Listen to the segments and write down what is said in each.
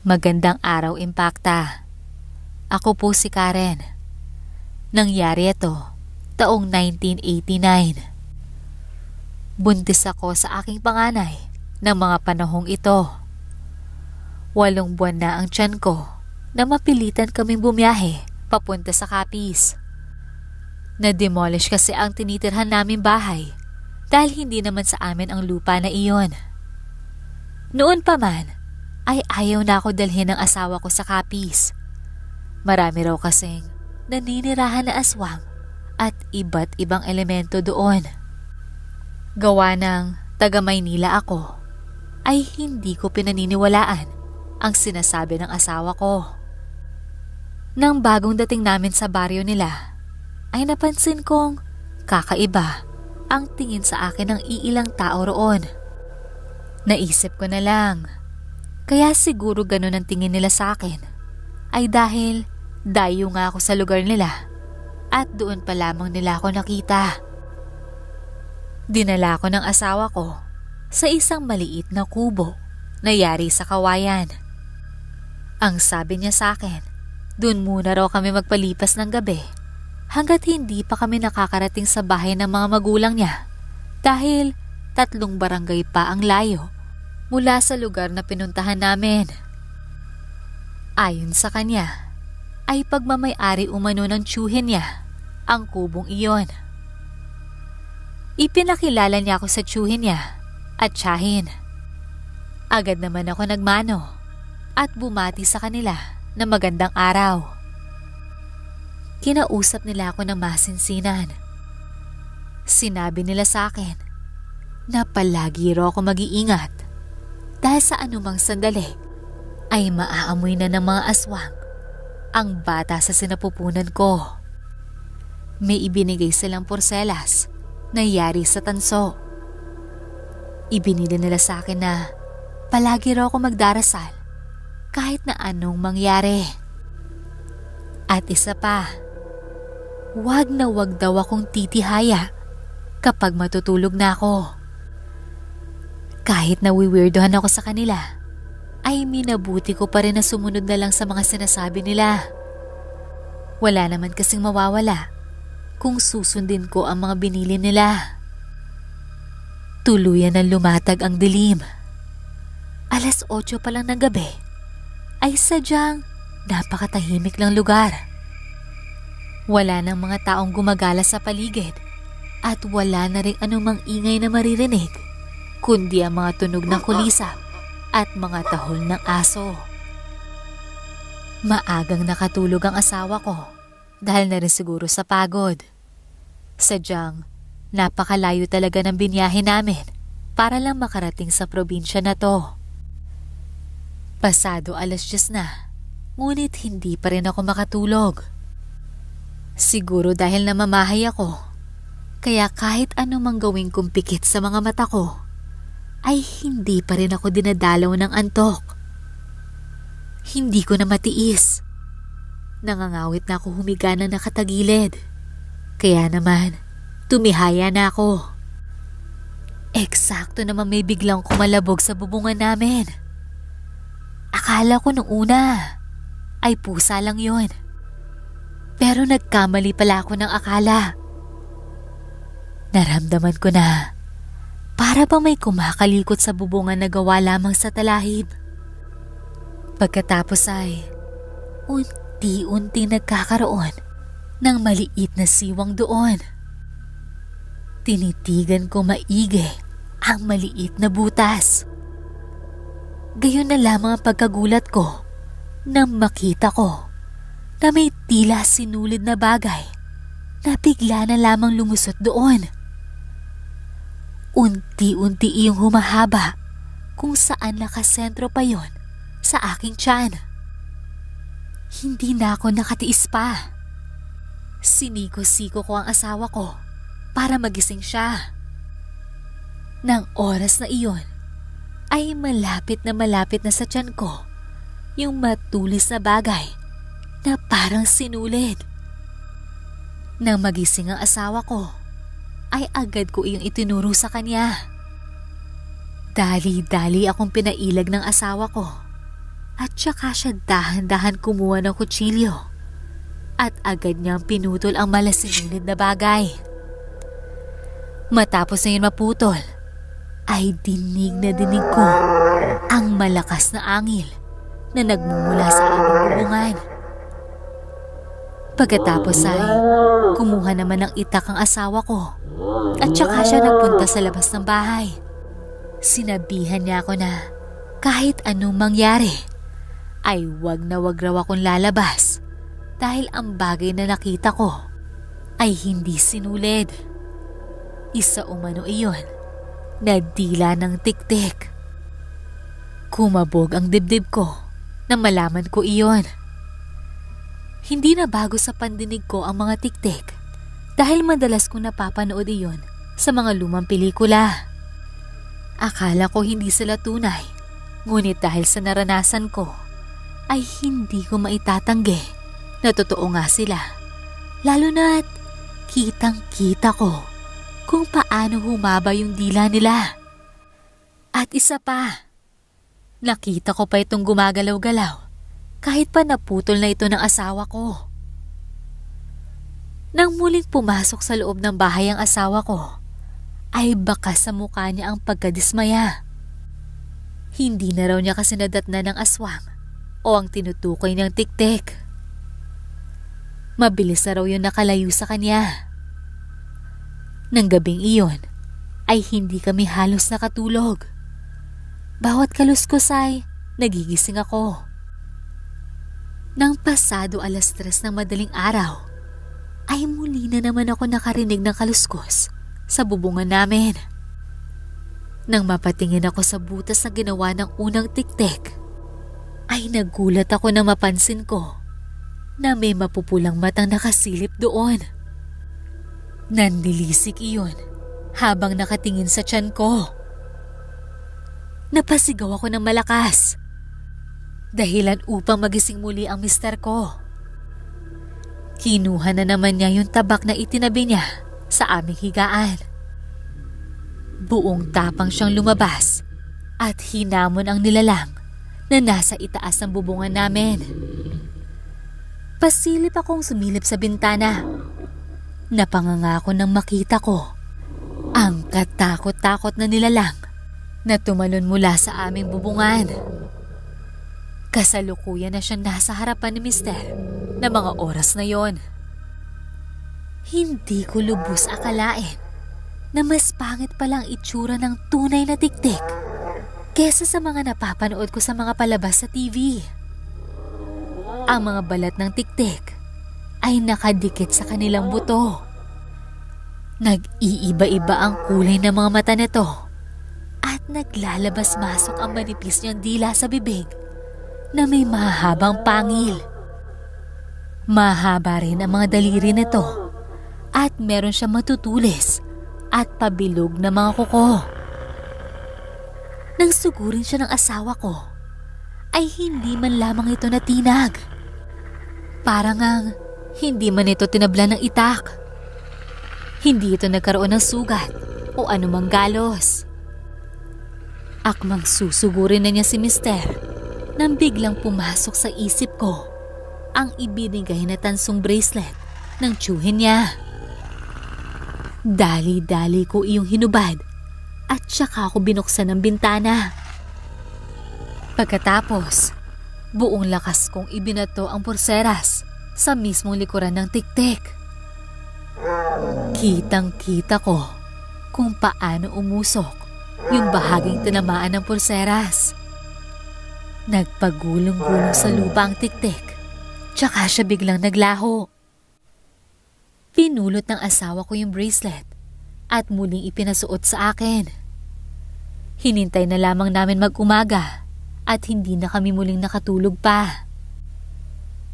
Magandang araw, Impacta. Ako po si Karen. Nangyari ito taong 1989. Buntis ako sa aking panganay ng mga panahong ito. 8 buwan na ang tiyan ko na mapilitan kaming bumiyahe papunta sa Capiz. Na-demolish kasi ang tinitirhan naming bahay dahil hindi naman sa amin ang lupa na iyon. Noon pa man, ay ayaw na ako dalhin ng asawa ko sa Capiz. Marami raw kasing naninirahan na aswang at iba't ibang elemento doon. Gawa ng taga Maynila ako, ay hindi ko pinaniniwalaan ang sinasabi ng asawa ko. Nang bagong dating namin sa baryo nila, ay napansin kong kakaiba ang tingin sa akin ng iilang tao roon. Naisip ko na lang, kaya siguro ganun ang tingin nila sa akin ay dahil dayo nga ako sa lugar nila at doon pa lamang nila ako nakita. Dinala ko ng asawa ko sa isang maliit na kubo na yari sa kawayan. Ang sabi niya sa akin, doon muna raw kami magpalipas ng gabi hanggat hindi pa kami nakakarating sa bahay ng mga magulang niya dahil 3 barangay pa ang layo mula sa lugar na pinuntahan namin. Ayon sa kanya, ay pagmamay-ari umano ng tiyuhin niya ang kubong iyon. Ipinakilala niya ako sa tiyuhin niya at tiyahin. Agad naman ako nagmano at bumati sa kanila na magandang araw. Kinausap nila ako ng masinsinan. Sinabi nila sa akin na palagi raw ako mag-iingat dahil sa anumang sandali ay maaamoy na ng mga aswang ang bata sa sinapupunan ko. May ibinigay silang porselas na yari sa tanso. Ibinili nila sa akin na palagi raw ako magdarasal kahit na anong mangyari. At isa pa, wag na wag daw akong titihaya kapag matutulog na ako. Kahit nawiwirdohan ako sa kanila, ay minabuti ko pa rin na sumunod na lang sa mga sinasabi nila. Wala naman kasing mawawala kung susundin ko ang mga binili nila. Tuluyan na lumatag ang dilim. 8:00 pa lang ng gabi ay sadyang napakatahimik lang lugar. Wala nang mga taong gumagala sa paligid at wala na rin anumang ingay na maririnig kundi ang mga tunog ng kulisap at mga tahol ng aso. Maagang nakatulog ang asawa ko dahil na rin siguro sa pagod. Sadyang napakalayo talaga ng binyahe namin para lang makarating sa probinsya na to. Pasado 10:00 na, ngunit hindi pa rin ako makatulog. Siguro dahil namamahay ako, kaya kahit anumang gawin kong pikit sa mga mata ko, ay hindi pa rin ako dinadalaw ng antok. Hindi ko na matiis. Nangangawit na ako humiga na nakatagilid. Kaya naman, tumihaya na ako. Eksakto naman may biglang kumalabog sa bubungan namin. Akala ko nung una ay pusa lang yon. Pero nagkamali pala ako ng akala. Naramdaman ko na para bang may kumakalikot sa bubungan na gawa lamang sa talahib. Pagkatapos ay unti-unti nagkakaroon ng maliit na siwang doon. Tinitigan ko maigi ang maliit na butas. Gayon na lamang ang pagkagulat ko nang makita ko na may tila sinulid na bagay na bigla na lamang lumusot doon. Unti-unti iyong humahaba kung saan nakasentro pa yon sa aking tiyan. Hindi na ako nakatiis pa. Siniko-siko ko ang asawa ko para magising siya. Nang oras na iyon ay malapit na sa tiyan ko yung matulis na bagay na parang sinulid. Nang magising ang asawa ko, ay agad ko iyong itinuro sa kanya. Dali-dali akong pinailag ng asawa ko At saka siya dahan-dahan kumuha ng kutsilyo at agad niyang pinutol ang malasinunid na bagay. Matapos na yun maputol, ay dinig na dinig ko ang malakas na angil na nagmumula sa aming bubungan. Pagkatapos ay kumuha naman ng itak ang asawa ko at saka siya nagpunta sa labas ng bahay. Sinabihan niya ako na kahit anong mangyari ay wag na wag raw akong lalabas dahil ang bagay na nakita ko ay hindi sinulid. Isa umano iyon na dila ng tiktik. Kumabog ang dibdib ko na malaman ko iyon. Hindi na bago sa pandinig ko ang mga tiktik dahil madalas kong napapanood iyon sa mga lumang pelikula. Akala ko hindi sila tunay, ngunit dahil sa naranasan ko ay hindi ko maitatanggi na totoo nga sila. Lalo na't kitang-kita ko kung paano humaba yung dila nila. At isa pa, nakita ko pa itong gumagalaw-galaw kahit pa naputol na ito ng asawa ko. Nang muling pumasok sa loob ng bahay ang asawa ko, ay bakas sa mukha niya ang pagkadismaya. Hindi na raw niya kasi nadatnan ng aswang o ang tinutukoy niyang tiktik. Mabilis na raw yun nakalayo sa kanya. Nang gabing iyon ay hindi kami halos nakatulog. Bawat kaluskos ay nagigising ako. Nang pasado 3:00 ng madaling araw ay muli na naman ako nakarinig ng kaluskos sa bubungan namin. Nang mapatingin ako sa butas na ginawa ng unang tiktik, ay nagulat ako na mapansin ko na may mapupulang matang nakasilip doon. Nandilisik iyon habang nakatingin sa tiyan ko. Napasigaw ako ng malakas, dahilan upang magising muli ang mister ko. Kinuha na naman niya yung tabak na itinabi niya sa aming higaan. Buong tapang siyang lumabas at hinamon ang nilalang na nasa itaas ng bubungan namin. Pasilip akong sumilip sa bintana. Napangangako nang makita ko ang katakot-takot na nilalang na tumalon mula sa aming bubungan. Kasalukuyan na siyang nasa harapan ni mister na mga oras na yon. Hindi ko lubos akalain na mas pangit palang itsura ng tunay na tiktik kesa sa mga napapanood ko sa mga palabas sa TV. Ang mga balat ng tiktik ay nakadikit sa kanilang buto. Nag-iiba-iba ang kulay ng mga mata nito at naglalabas-masok ang manipis niyang dila sa bibig na may mahabang pangil. Mahaba rin ang mga daliri nito at meron siyang matutulis at pabilog na mga kuko. Nang sugurin siya ng asawa ko, ay hindi man lamang ito natinag. Parang ang hindi man ito tinablan ng itak. Hindi ito nagkaroon ng sugat o anumang galos. Akmang susugurin na niya si mister nang biglang pumasok sa isip ko ang ibinigay na tansong bracelet ng tiyuhin niya. Dali-dali ko iyong hinubad at saka ako binuksan ng bintana. Pagkatapos, buong lakas kong ibinato ang pulseras sa mismong likuran ng tiktik. Kitang-kita ko kung paano umusok yung bahaging tinamaan ng pulseras. Nagpagulong-gulong sa lupa ang tiktik, tsaka siya biglang naglaho. Pinulot ng asawa ko yung bracelet at muling ipinasuot sa akin. Hinintay na lamang namin mag-umaga at hindi na kami muling nakatulog pa.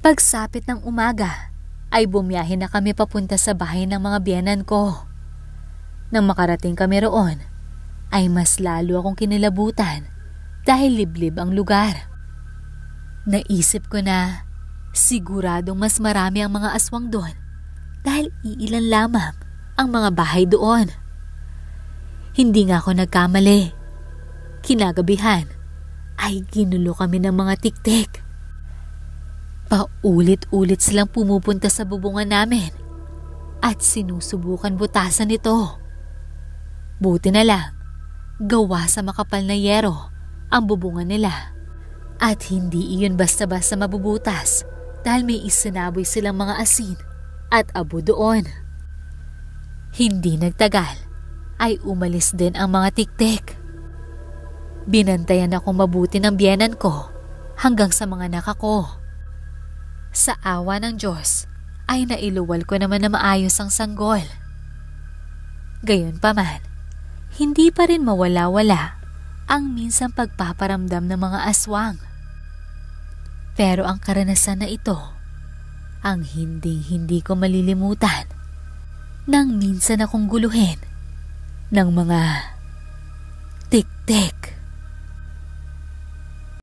Pagsapit ng umaga ay bumiyahe na kami papunta sa bahay ng mga biyenan ko. Nang makarating kami roon ay mas lalo akong kinilabutan dahil liblib ang lugar. Naisip ko na siguradong mas marami ang mga aswang doon dahil iilan lamang ang mga bahay doon. Hindi nga ako nagkamali. Kinagabihan ay ginulo kami ng mga tiktik. Paulit-ulit silang pumupunta sa bubungan namin at sinusubukan butasan ito. Buti na lang, gawa sa makapal na yero ang bubungan nila at hindi iyon basta-basta mabubutas dahil may isinaboy silang mga asin at abo doon. Hindi nagtagal ay umalis din ang mga tiktik. Binantayan akong mabuti ng biyenan ko hanggang sa mga anak ko. Sa awa ng Diyos ay nailuwal ko naman na maayos ang sanggol. Gayunpaman, hindi pa rin mawala-wala ang minsang pagpaparamdam ng mga aswang. Pero ang karanasan na ito, ang hindi ko malilimutan nang minsan akong guluhin ng mga tik-tik.